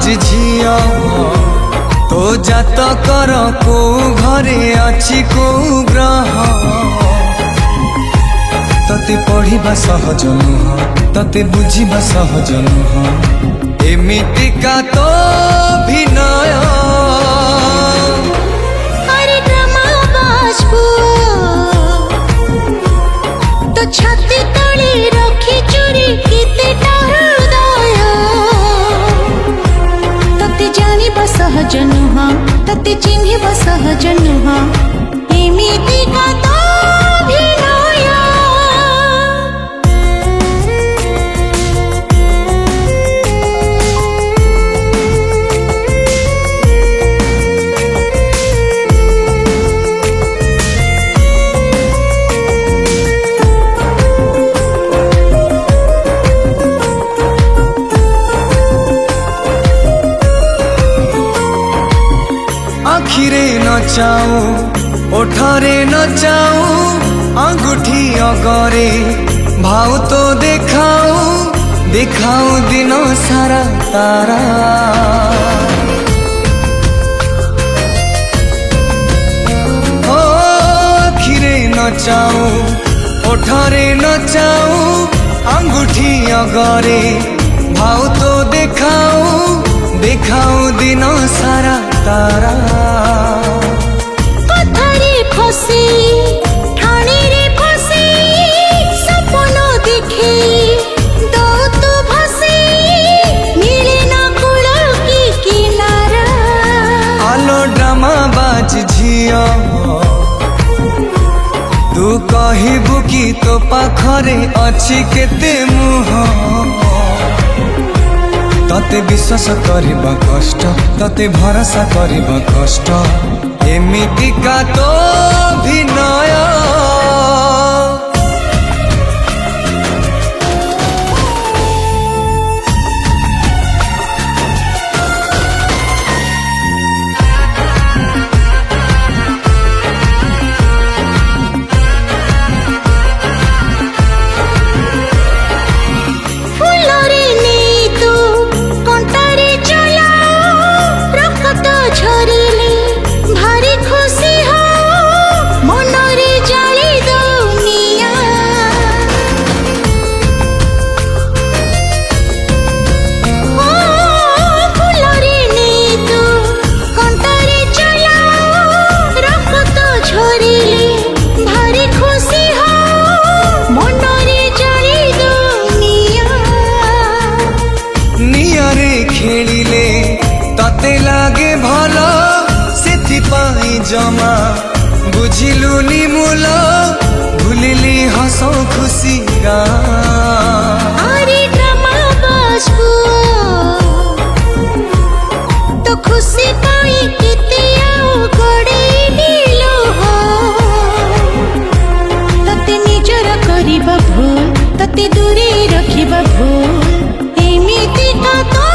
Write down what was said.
बाज झिया तो जातकर को घरे अच्छी को ग्रह तते पढ़िबा सहज नुह तते बुझिबा सहज नुह एमितिका तो भिनय अरे ड्रामा बाजबू तो छाती तले रखी चोरी केते हृदय तते जानिबा सहज नुह तते चिन्हिबा सहज नुह एमितिका तो भिनय। आखिरे नचाऊ ओठरे नचाऊ अंगूठी अगरे भाव तो देखाऊ देखाऊ दिन सारा तारा ओ आखिरे नचाऊ ओठरे नचाऊ अंगूठी अगरे भाव तो देखाऊ देखाऊ दिन सारा तारा कथारे फसे ठाणे रे फसे सपन देखे दो तो भसे मिले ना कूल की किनारा आलो ड्रामा बाज झिया तू कहबू कि तो पाखरे अच्छी केते मुह तते विश्वास करिबा कष्ट तते भरोसा करिबा कष्ट एमितिका तो भिनय फुलरे नहीं तू कंटारे चला रखत झरिले भारी खुशी हो मनरे जाली दुनिया ओ फुलरे नहीं तू कंटारे चला रखत झरिले भारी खुशी हो मनरे जाली दुनिया नियरे खेलिले तते लागे भल सेथिपाई जमा बुझिलु निमूल भूलिली हस खुशी गा अरे ड्रामा बाजबू तो खुशी पाई केते आउ गड़े दिलो हो तते निजर करिबा भूल तते दूरे रखिबा भूल एमितिका तो